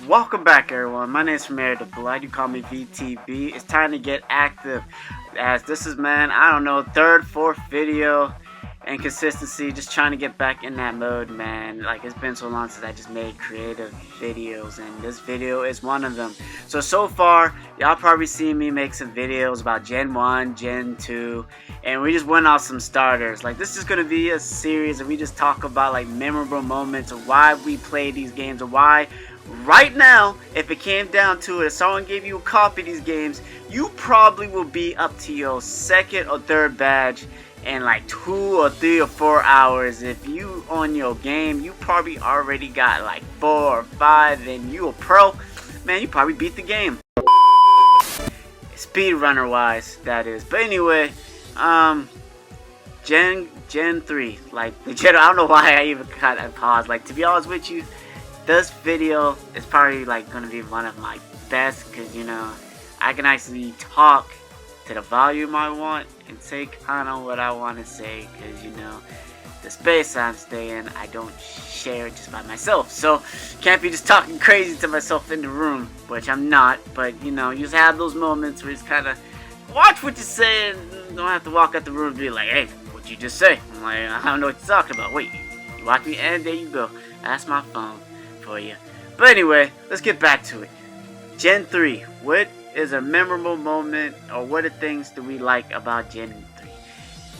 Welcome back, everyone. My name is Vermillion-Sensei. You call me VTB. It's time to get active, as this is, man, I don't know, third, fourth video, and consistency. Just trying to get back in that mode, man. Like, it's been so long since I just made creative videos, and this video is one of them. So far, y'all probably seen me make some videos about Gen 1, Gen 2, and we just went off some starters. Like, this is gonna be a series, and we just talk about like memorable moments of why we play these games, or why. Right now, if it came down to it, if someone gave you a copy of these games, you probably will be up to your second or third badge in like 2 or 3 or 4 hours. If you on your game, you probably already got like 4 or 5, and you a pro, man, you probably beat the game. Speedrunner wise, that is. But anyway, Gen 3, like legit, I don't know why I even cut and paused. Like, to be honest with you, this video is probably like gonna be one of my best, because you know, I can actually talk to the volume I want and say kind of what I want to say, because you know, the space I'm staying, I don't share it just by myself, so can't be just talking crazy to myself in the room, which I'm not. But you know, you just have those moments where it's kind of watch what you say, and don't have to walk out the room and be like, hey, what'd you just say? I'm like, I don't know what you're talking about. Wait, you watch me, and there you go. That's my phone for you. But anyway, let's get back to it. Gen 3. What is a memorable moment, or what are things that we like about Gen 3?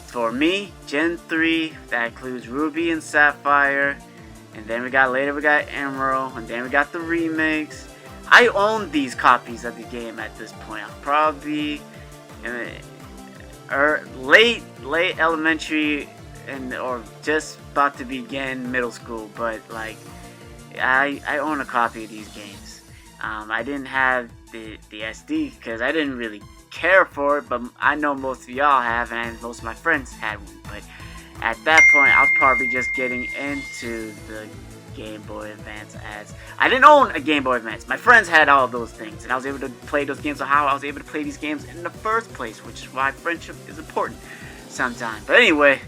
For me, Gen 3, that includes Ruby and Sapphire, and then we got Emerald, and then we got the remakes. I own these copies of the game at this point. I'm probably late elementary, and or just about to begin middle school, but like I own a copy of these games. I didn't have the SD because I didn't really care for it, but I know most of y'all have, and most of my friends had one. But at that point, I was probably just getting into the Game Boy Advance, as I didn't own a Game Boy Advance. My friends had all those things, and I was able to play those games. So how I was able to play these games in the first place, which is why friendship is important sometimes. But anyway,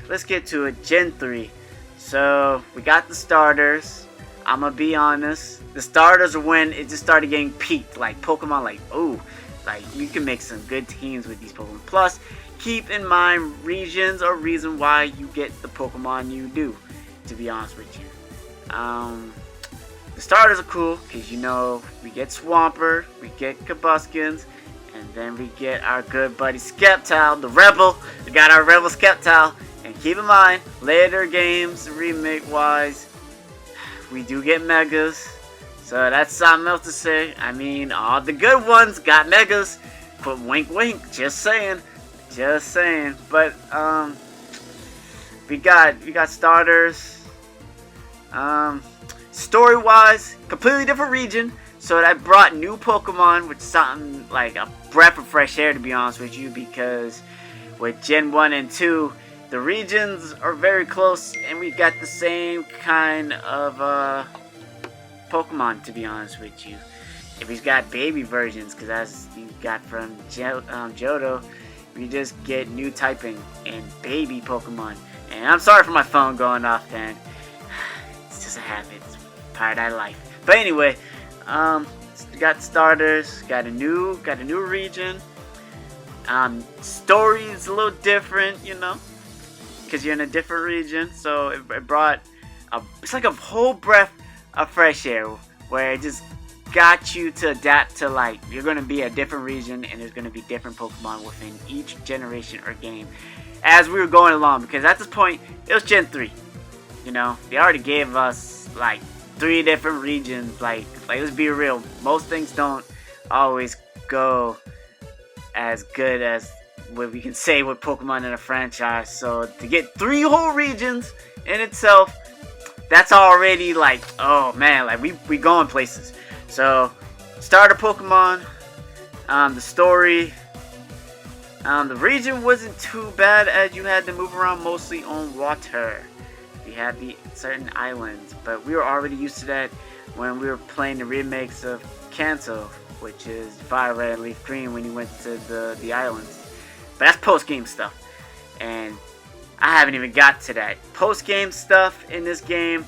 let's get to it. Gen 3. So we got the starters. I'm gonna be honest, the starters are when it just started getting peaked, like Pokemon, like, ooh, like you can make some good teams with these Pokemon. Plus, keep in mind, regions are reason why you get the Pokemon you do, to be honest with you. The starters are cool, because you know, we get Swampert, we get Kabuskins, and then we get our good buddy Sceptile, the Rebel. We got our Rebel Sceptile, and keep in mind, later games, remake-wise, we do get Megas, so that's something else to say. I mean, all the good ones got Megas. But wink wink, just saying. But we got starters. Story wise, completely different region, so that brought new Pokemon, which is something like a breath of fresh air, to be honest with you, because with Gen 1 and 2, the regions are very close, and we got the same kind of Pokemon, to be honest with you. If we've got baby versions, because as you got from Johto, we just get new typing and baby Pokemon. And I'm sorry for my phone going off, man. It's just a habit. It's part of that life. But anyway, we got starters, got a new region. Story is a little different, you know, because you're in a different region, so it brought it's like a whole breath of fresh air, where it just got you to adapt to, like, you're going to be a different region, and there's going to be different Pokemon within each generation or game as we were going along, because at this point, it was Gen 3, you know, they already gave us, like, 3 different regions, like let's be real, most things don't always go as good as what we can say with Pokemon in a franchise. So to get 3 whole regions in itself, that's already like, oh man, like we going places. So starter Pokemon, the story, the region wasn't too bad, as you had to move around mostly on water. You had the certain islands, but we were already used to that when we were playing the remakes of Kanto, which is Fire Red and Leaf Green, when you went to the islands. But that's post-game stuff, and I haven't even got to that. Post-game stuff in this game,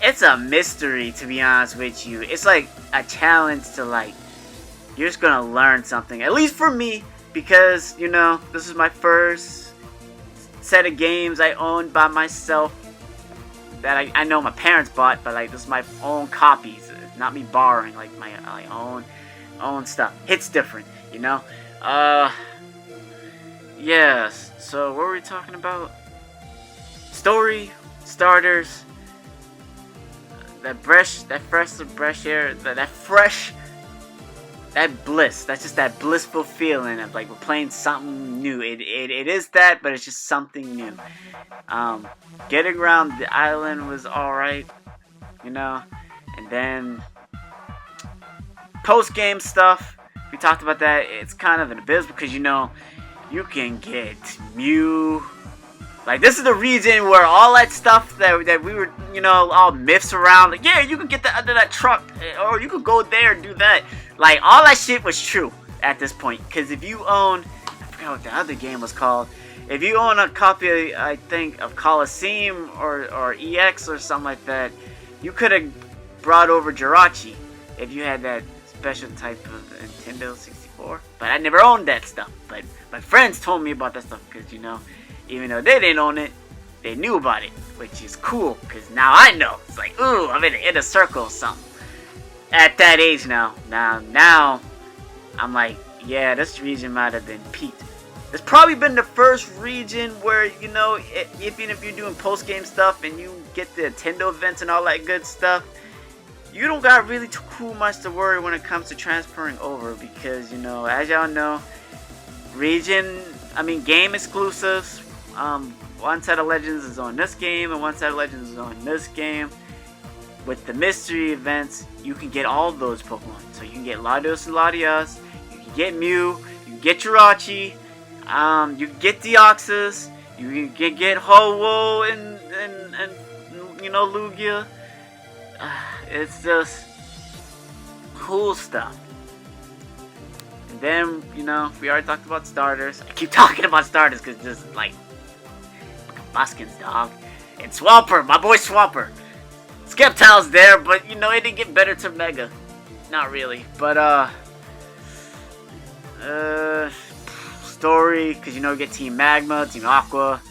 it's a mystery, to be honest with you. It's like a challenge to, like, you're just gonna learn something. At least for me, because, you know, this is my first set of games I owned by myself that I know my parents bought, but like this is my own copies, not me borrowing like my own stuff. It's different, you know. Yes. So what were we talking about? Story, starters, that fresh air, that bliss. That's just that blissful feeling of like we're playing something new. It is that, but it's just something new. Getting around the island was alright, you know. And then post game stuff, we talked about that. It's kind of an abyss because, you know, you can get Mew. Like, this is the region where all that stuff that we were, you know, all myths around. Like, yeah, you can get that under that truck, or you could go there and do that. Like, all that shit was true at this point. Because if you own, I forgot what the other game was called. If you own a copy, I think, of Coliseum or EX or something like that, you could have brought over Jirachi if you had that special type of Nintendo 64. But I never owned that stuff. But my friends told me about that stuff because, you know, even though they didn't own it, they knew about it, which is cool, because now I know. It's like, ooh, I'm in an inner circle or something. At that age now, I'm like, yeah, this region might have been peaked. It's probably been the first region where, you know, even if you're doing post-game stuff and you get the Nintendo events and all that good stuff, you don't got really too much to worry when it comes to transferring over, because, you know, as y'all know, game exclusives, one set of legends is on this game and one set of legends is on this game. With the mystery events, you can get all of those Pokemon. So you can get Latios and Latias, you can get Mew, you can get Jirachi, you can get Deoxys, you can get Ho-Oh and you know, Lugia. It's just cool stuff. And then, you know, we already talked about starters. I keep talking about starters because just like Buskins, dog. And Swampert, my boy Swampert. Skeptile's there, but, you know, it didn't get better to Mega. Not really. But, story, because, you know, you get Team Magma, Team Aqua.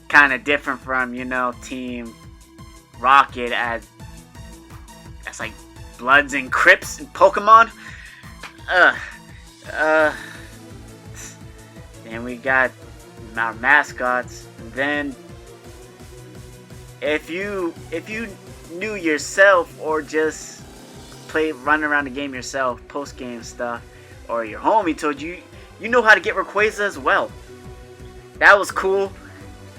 Kind of different from, you know, Team Rocket as like Bloods and Crips in Pokemon. Then we got our mascots. And then if you knew yourself or just run around the game yourself, post game stuff, or your homie told you, you know how to get Rayquaza as well. That was cool.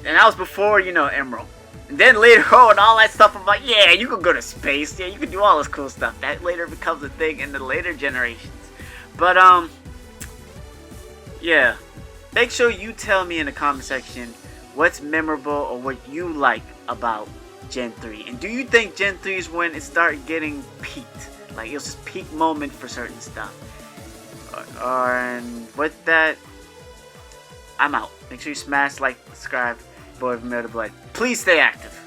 And that was before, you know, Emerald. And then later on, all that stuff, I'm like, yeah, you can go to space. Yeah, you can do all this cool stuff. That later becomes a thing in the later generations. But, yeah. Make sure you tell me in the comment section what's memorable or what you like about Gen 3. And do you think Gen 3 is when it started getting peaked? Like, it was just peak moment for certain stuff. And with that, I'm out. Make sure you smash, like, subscribe. Boy, Vermillion-Blood. Please stay active.